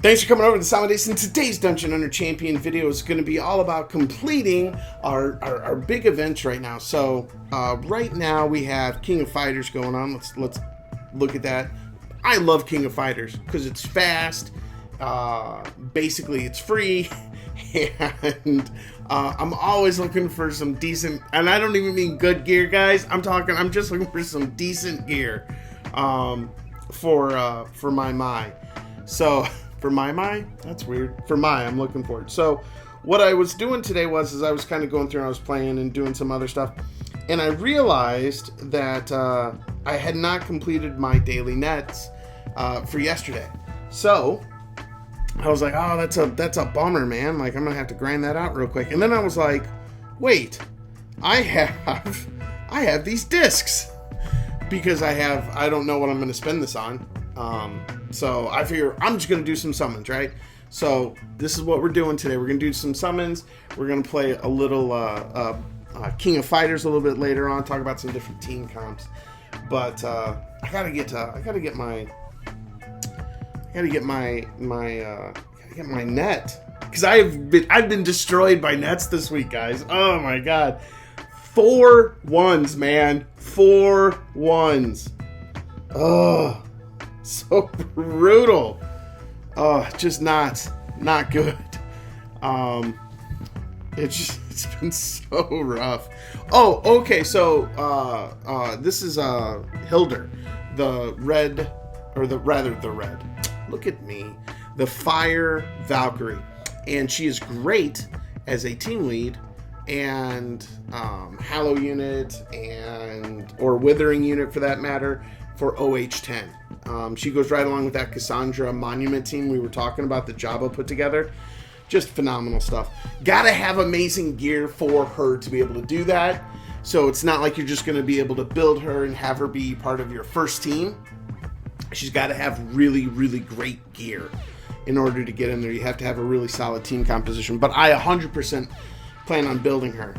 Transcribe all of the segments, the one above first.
Thanks for coming over to the Amodeus, and today's Dungeon Under Champion video is going to be all about completing our big events right now. So right now we have King of Fighters going on. Let's look at that. I love King of Fighters because it's fast. Basically it's free, and I'm always looking for some decent, and I don't even mean good gear, guys. I'm just looking for some decent gear for my. So for my, that's weird. For I'm looking for it. So what I was doing today was I was kind of going through and I was playing and doing some other stuff, and I realized that I had not completed my daily nets for yesterday. So I was like, oh, that's a bummer, man. Like, I'm gonna have to grind that out real quick. And then I was like, wait, I have these discs because I don't know what I'm gonna spend this on. So I figure I'm just gonna do some summons, right? So this is what we're doing today. We're gonna do some summons. We're gonna play a little King of Fighters a little bit later on. Talk about some different team comps. But I gotta get my net, because I've been destroyed by nets this week, guys. Oh my god, 4 1s, man, 4 1s. Oh, so brutal. Oh, just not good. It's been so rough. Oh, okay. So this is Hilder, the red. Look at me. The Fire Valkyrie. And she is great as a team lead and Hallow unit or Withering unit for that matter for OH10. She goes right along with that Cassandra Monument team we were talking about that Jabba put together. Just phenomenal stuff. Gotta have amazing gear for her to be able to do that. So it's not like you're just going to be able to build her and have her be part of your first team. She's got to have really, really great gear in order to get in there. You have to have a really solid team composition. But I 100% plan on building her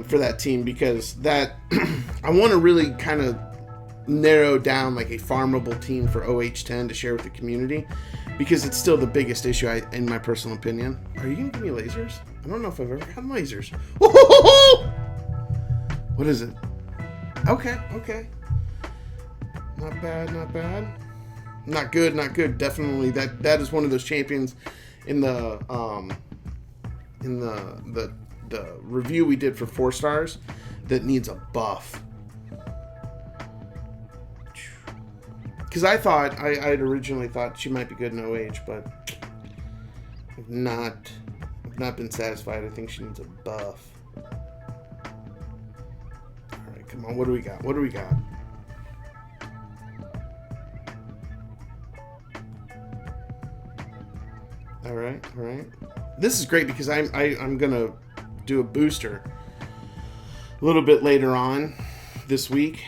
for that team, because that I want to really kind of narrow down like a farmable team for OH10 to share with the community, because it's still the biggest issue in my personal opinion. Are you going to give me lasers? I don't know if I've ever gotten lasers. What is it? Okay. Not bad. Not good. Definitely that is one of those champions in the review we did for 4 stars that needs a buff. Because I had originally thought she might be good in OH, but I've not been satisfied. I think she needs a buff. All right, come on. What do we got? All right. This is great because I'm gonna do a booster a little bit later on this week,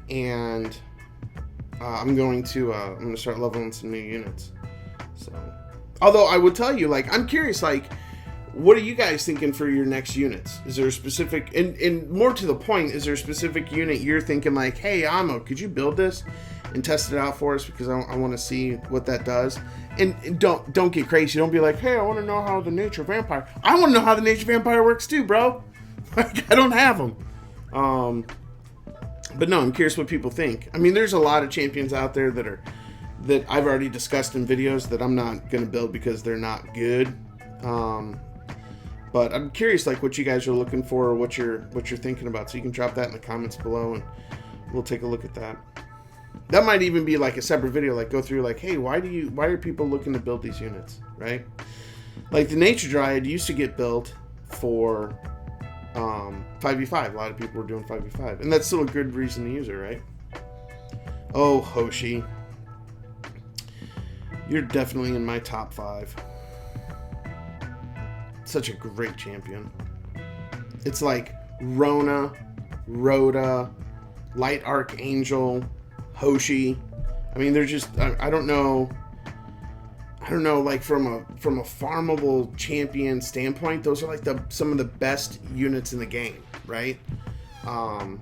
and I'm going to start leveling some new units. So, although I would tell you, like, I'm curious, like, what are you guys thinking for your next units? Is there a specific, and more to the point, is there a specific unit you're thinking like, hey, Amo, could you build this and test it out for us, because I want to see what that does? And don't get crazy. Don't be like, hey, I want to know how the nature vampire. I want to know how the nature vampire works too, bro. Like, I don't have them. But no, I'm curious what people think. I mean, there's a lot of champions out there that I've already discussed in videos that I'm not going to build because they're not good. But I'm curious, like, what you guys are looking for, or what you're thinking about. So you can drop that in the comments below, and we'll take a look at that. That might even be like a separate video, like go through like, hey, why are people looking to build these units, right? Like the Nature Dryad used to get built for 5v5. A lot of people were doing 5v5, and that's still a good reason to use her, right? Oh, Hoshi, you're definitely in my top 5. Such a great champion. It's like Rota, Light Archangel, Hoshi. I mean, they're just, I don't know, like from a farmable champion standpoint, those are like some of the best units in the game, right? And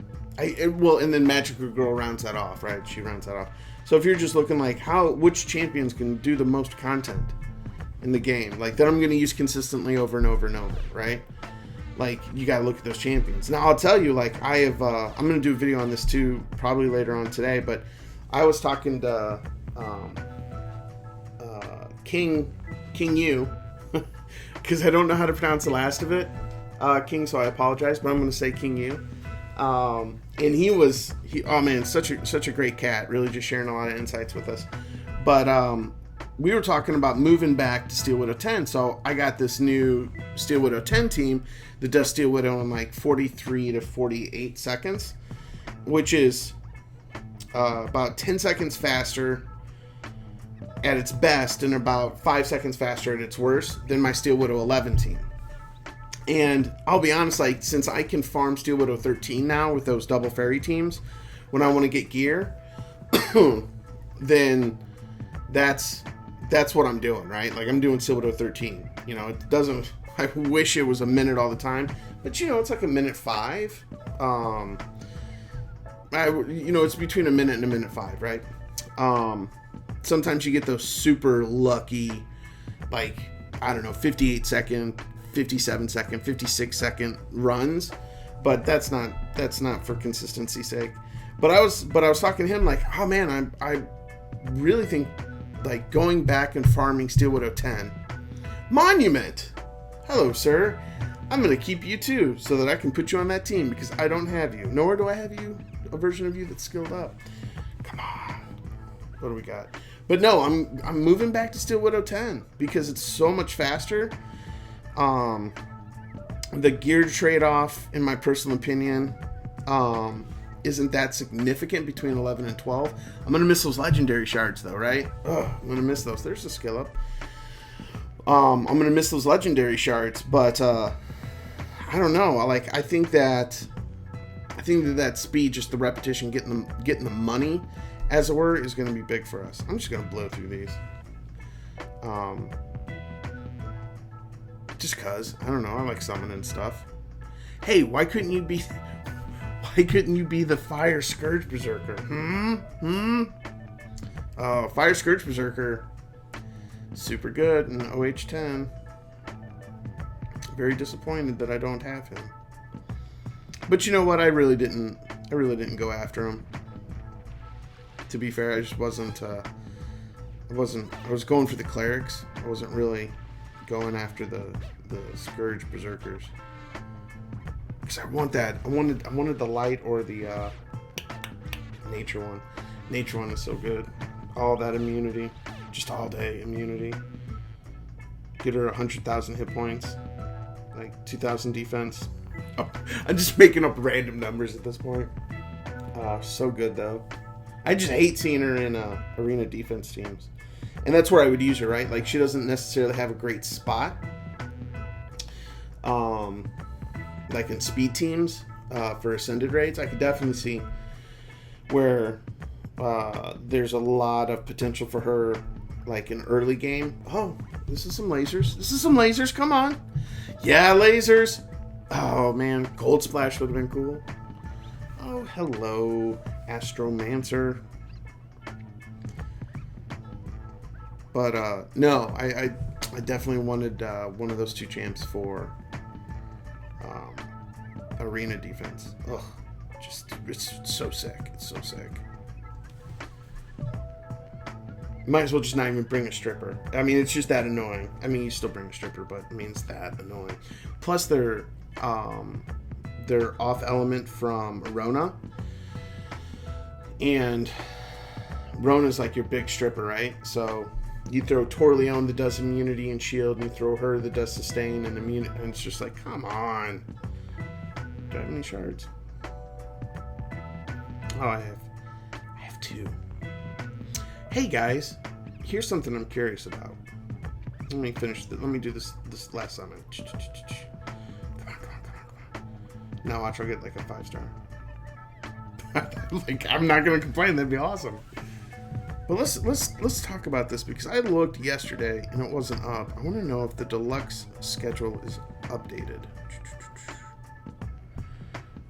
then Magical Girl rounds that off, right? She rounds that off. So if you're just looking like which champions can do the most content, in the game, like that I'm going to use consistently over and over and over, right? Like, you got to look at those champions. Now, I'll tell you, like, I'm going to do a video on this too, probably later on today, but I was talking to King Yu, because I don't know how to pronounce the last of it, King, so I apologize, but I'm going to say King Yu. And oh man, such a great cat, really just sharing a lot of insights with us. But we were talking about moving back to Steel Widow 10, so I got this new Steel Widow 10 team that does Steel Widow in like 43 to 48 seconds, which is about 10 seconds faster at its best and about 5 seconds faster at its worst than my Steel Widow 11 team. And I'll be honest, like, since I can farm Steel Widow 13 now with those double fairy teams, when I want to get gear, then that's what I'm doing, right? Like, I'm doing Steel Widow 13. You know, it doesn't, I wish it was a minute all the time, but you know, it's like a minute 5. It's between a minute and a minute 5, right? Sometimes you get those super lucky, like, I don't know, 58 second, 57 second, 56 second runs, but that's not for consistency's sake. But I was talking to him like, oh man, I really think like going back and farming Steel Widow 10. Monument! Hello, sir. I'm going to keep you too so that I can put you on that team because I don't have you. Nor do I have a version of you that's skilled up. Come on. What do we got? But no, I'm moving back to Steel Widow 10 because it's so much faster. The gear trade-off, in my personal opinion, isn't that significant between 11 and 12. I'm going to miss those legendary shards, though, right? I'm going to miss those. There's a skill up. I'm going to miss those legendary shards, but I don't know. Like, I think that speed, just the repetition, getting the money, as it were, is going to be big for us. I'm just going to blow through these. Just cause, I don't know, I like summoning stuff. Hey, why couldn't you be the Fire Scourge Berserker? Fire Scourge Berserker, super good in OH10. Very disappointed that I don't have him. But you know what? I really didn't go after him. To be fair, I just wasn't. I was going for the clerics. I wasn't really going after the Scourge Berserkers. Because I want that. I wanted the light or the nature one. Nature one is so good. All that immunity. Just all day immunity. Get her 100,000 hit points. Like 2,000 defense. Oh, I'm just making up random numbers at this point. So good though. I just hate seeing her in arena defense teams. And that's where I would use her, right? Like, she doesn't necessarily have a great spot. Like in speed teams for ascended raids, I could definitely see where there's a lot of potential for her, like in early game. Oh, this is some lasers. Come on. Yeah, lasers. Oh, man. Gold Splash would have been cool. Oh, hello, Astromancer. But, no, I definitely wanted one of those two champs for arena defense. Ugh, it's so sick. It's so sick. Might as well just not even bring a stripper. I mean, it's just that annoying. I mean, you still bring a stripper, but I mean, it's that annoying. Plus, they're off element from Rona. And Rona's like your big stripper, right? So you throw Torleone that does immunity and shield, and you throw her that does sustain and immunity, and it's just like, come on. Do I have any shards? Oh, I have 2. Hey guys, here's something I'm curious about. Let me finish. Let me do this last summon. Come on. Now watch, I'll get like a 5-star. Like, I'm not gonna complain. That'd be awesome. But let's talk about this because I looked yesterday and it wasn't up. I want to know if the deluxe schedule is updated.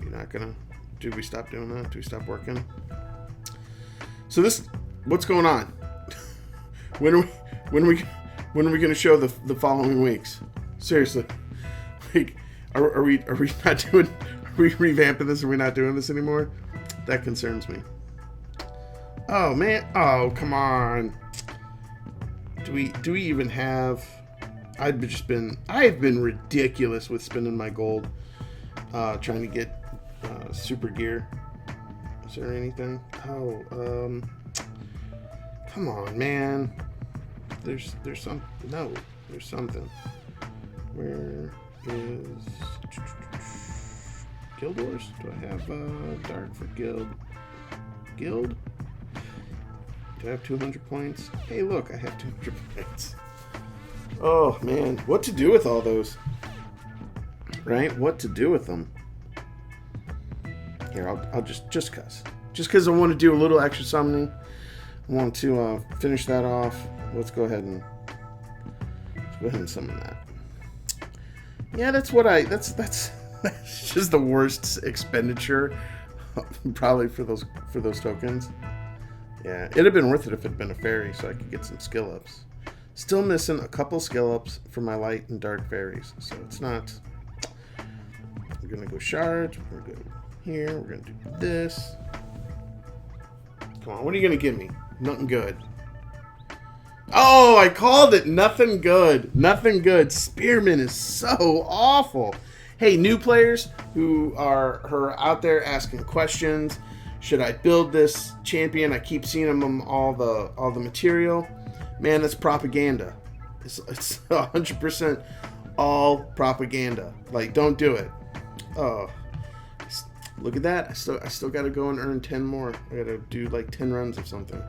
You're not gonna? Do we stop doing that? Do we stop working? So what's going on? When are we When are we going to show the following weeks? Seriously. Like, are we not doing... Are we revamping this? Are we not doing this anymore? That concerns me. Oh, man. Oh, come on. Do we even have... I have been ridiculous with spending my gold, trying to get super gear. Is there anything? Oh, come on, man. There's some. No, there's something. Where is Guild Wars? Do I have dark for guild? Guild? Do I have 200 points? Hey, look, I have 200 points. Oh, man. What to do with all those? Right? What to do with them? Here, I'll just cuss. Just because I want to do a little extra summoning. I want to finish that off. Let's go ahead and summon that. Yeah, that's just the worst expenditure probably for those tokens. Yeah, it'd have been worth it if it had been a fairy so I could get some skill ups. Still missing a couple skill ups for my light and dark fairies, so it's not. We're gonna go shards. We're gonna go here. We're gonna do this. Come on, what are you gonna give me? Nothing good. Oh, I called it. Nothing good. Nothing good. Spearman is so awful. Hey, new players who are out there asking questions. Should I build this champion? I keep seeing them all the material. Man, that's propaganda. It's 100% all propaganda. Like, don't do it. Oh, look at that. I still got to go and earn 10 more. I got to do like 10 runs of something.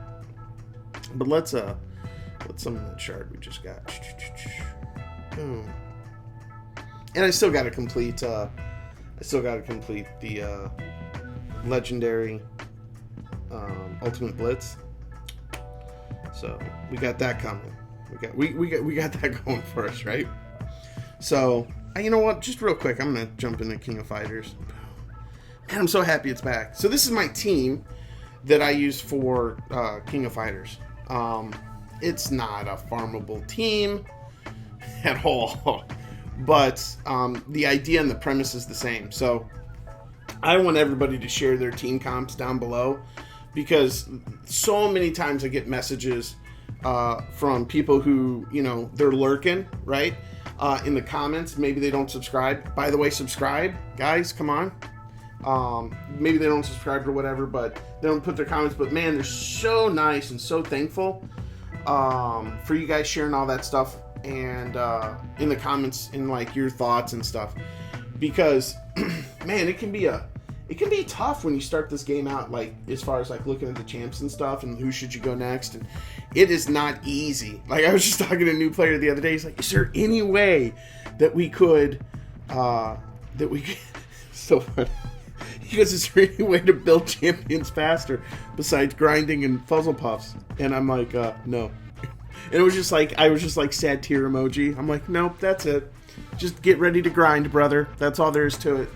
But let's summon that shard we just got. Boom. And I still got to complete. The legendary Ultimate Blitz. So we got that coming. We got that going for us, right? So you know what? Just real quick, I'm gonna jump into King of Fighters. Man, I'm so happy it's back. So this is my team that I use for King of Fighters. It's not a farmable team at all, but the idea and the premise is the same. So I want everybody to share their team comps down below, because so many times I get messages from people who, they're lurking, right? In the comments. Maybe they don't subscribe. By the way, subscribe, guys, come on. Maybe they don't subscribe or whatever, but they don't put their comments. But man, they're so nice and so thankful for you guys sharing all that stuff and in the comments, in like your thoughts and stuff, because man, it can be tough when you start this game out, like as far as like looking at the champs and stuff and who should you go next, and it is not easy. Like I was just talking to a new player the other day. He's like, is there any way that we could so funny. He goes, is there any way to build champions faster besides grinding and fuzzle puffs? And I'm like, no. And it was just like, I was just like sad tear emoji. I'm like, nope, that's it. Just get ready to grind, brother. That's all there is to it.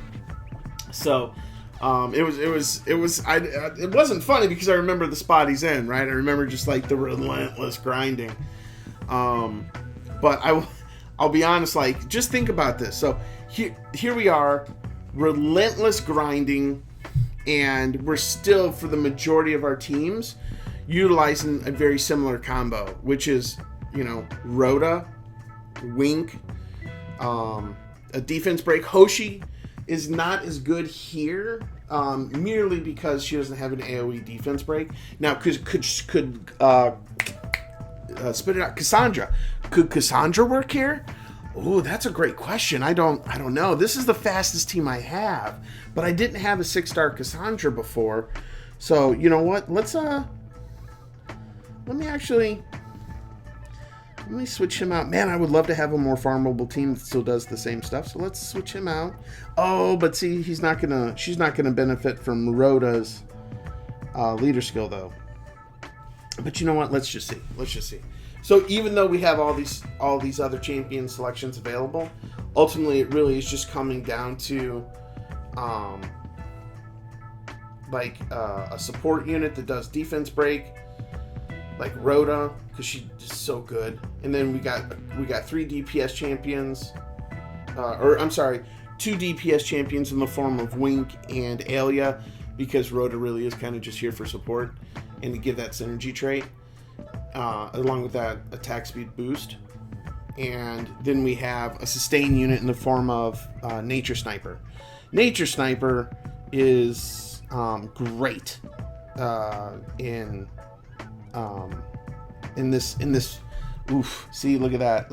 So, it wasn't funny because I remember the spot he's in, right? I remember just like the relentless grinding. But I'll be honest, like, just think about this. So here we are, relentless grinding, and we're still, for the majority of our teams, utilizing a very similar combo, which is, Rota, Wink, a defense break. Hoshi is not as good here, merely because she doesn't have an AoE defense break. Now, could spit it out, Cassandra. Could Cassandra work here? Oh, that's a great question. I don't know. This is the fastest team I have, but I didn't have a 6-star Cassandra before. So, you know what? Let me switch him out. Man, I would love to have a more farmable team that still does the same stuff. So let's switch him out. Oh, but see, she's not gonna benefit from Rota's leader skill though. But you know what? Let's just see. So even though we have all these other champion selections available, ultimately it really is just coming down to a support unit that does defense break, like Rota, because she's just so good. And then we got 3 DPS champions, two DPS champions in the form of Wink and Alia, because Rota really is kind of just here for support and to give that synergy trait, along with that attack speed boost. And then we have a sustain unit in the form of Nature Sniper. Nature Sniper is great in this. Oof! See, look at that.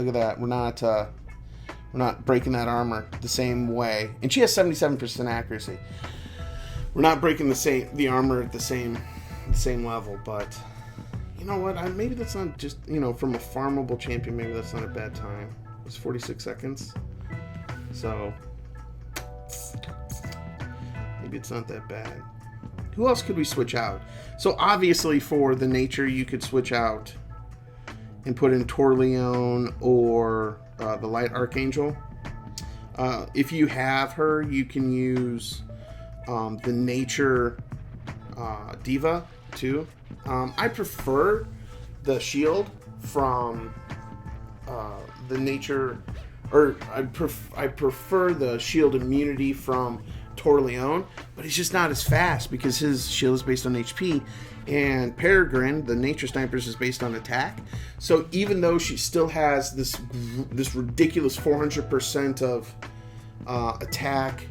We're not breaking that armor the same way, and she has 77% accuracy. We're not breaking the armor at the same level, but you know what? Maybe that's not just, from a farmable champion, maybe that's not a bad time. It's 46 seconds. So maybe it's not that bad. Who else could we switch out? So obviously for the nature, you could switch out and put in Torleone or the Light Archangel. If you have her, you can use the nature Diva too. I prefer the shield from the nature, or I prefer the shield immunity from Torleone, but he's just not as fast because his shield is based on HP, and Peregrine, the Nature Snipers, is based on attack. So even though she still has this ridiculous 400% of attack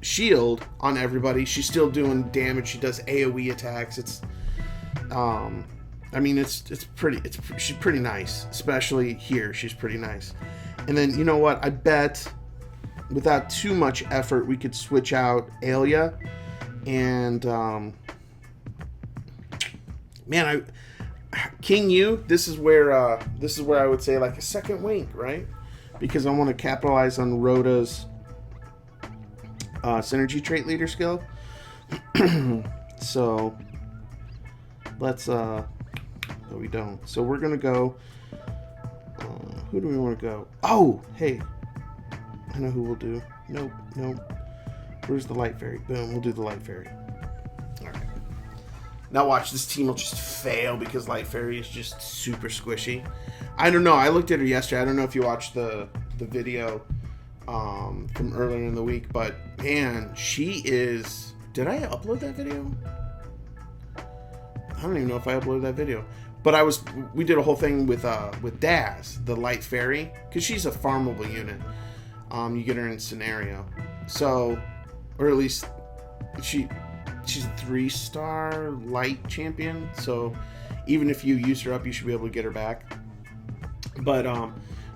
shield on everybody, she's still doing damage. She does AoE attacks. It's she's pretty nice, especially here. She's pretty nice. And then, you know what? I bet without too much effort, we could switch out Alia and King Yu. This is where I would say like a second Wink, right? Because I want to capitalize on Rota's synergy trait leader skill. So let's no, we don't. So we're gonna go. Who do we want to go? Oh, hey, I know who we'll do. Nope. Where's the Light Fairy? Boom, we'll do the Light Fairy. All right. Now watch, this team will just fail because Light Fairy is just super squishy. I don't know. I looked at her yesterday. I don't know if you watched the video from earlier in the week, but man, she is. Did I upload that video? I don't even know if I uploaded that video. But we did a whole thing with Daz, the Light Fairy, because she's a farmable unit. You get her in scenario. So, or at least she's a 3-star light champion. So even if you use her up, you should be able to get her back. But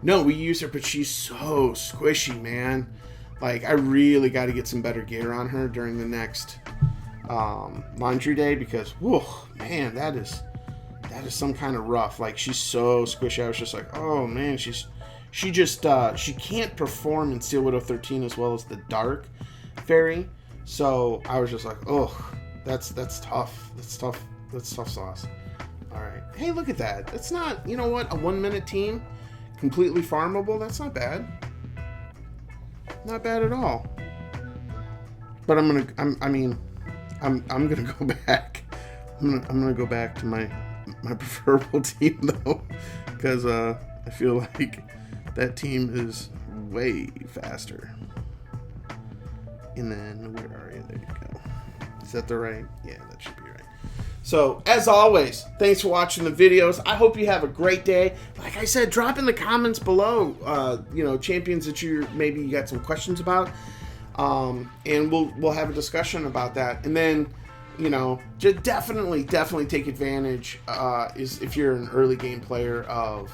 no, we use her, but she's so squishy, man. Like, I really got to get some better gear on her during the next laundry day, because whoa, man, that is some kind of rough. Like, she's so squishy. I was just like, oh man, she can't perform in Steel Widow 13 as well as the Dark Fairy. So I was just like, oh, that's tough. That's tough sauce. All right. Hey, look at that. That's not, you know what, a 1-minute team, completely farmable. That's not bad. Not bad at all. But I'm gonna go back. I'm gonna go back to my preferable team though, because I feel like that team is way faster. And then where are you? There you go. Is that the right? Yeah, that should be right. So as always, thanks for watching the videos. I hope you have a great day. Like I said, drop in the comments below, champions that you got some questions about, and we'll have a discussion about that. And then, just definitely take advantage, is if you're an early game player of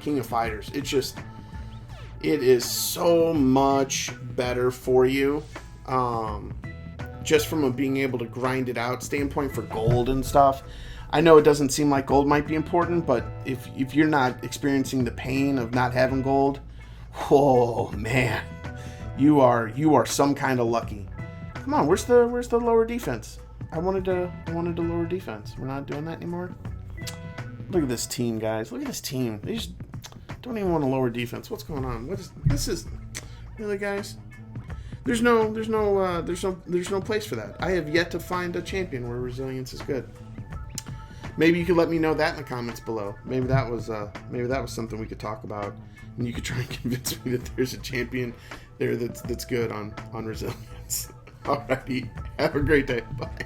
King of Fighters. It is so much better for you, just from a being able to grind it out standpoint for gold and stuff. I know it doesn't seem like gold might be important, but if you're not experiencing the pain of not having gold, oh man, you are some kind of lucky. Come on, where's the lower defense? I wanted to lower defense. We're not doing that anymore. Look at this team, guys. Look at this team. They just don't even want to lower defense. What's going on? This is really, guys? There's no place for that. I have yet to find a champion where resilience is good. maybe you could let me know that in the comments below. Maybe that was something we could talk about, and you could try and convince me that there's a champion there that's good on resilience. Alrighty, have a great day. Bye.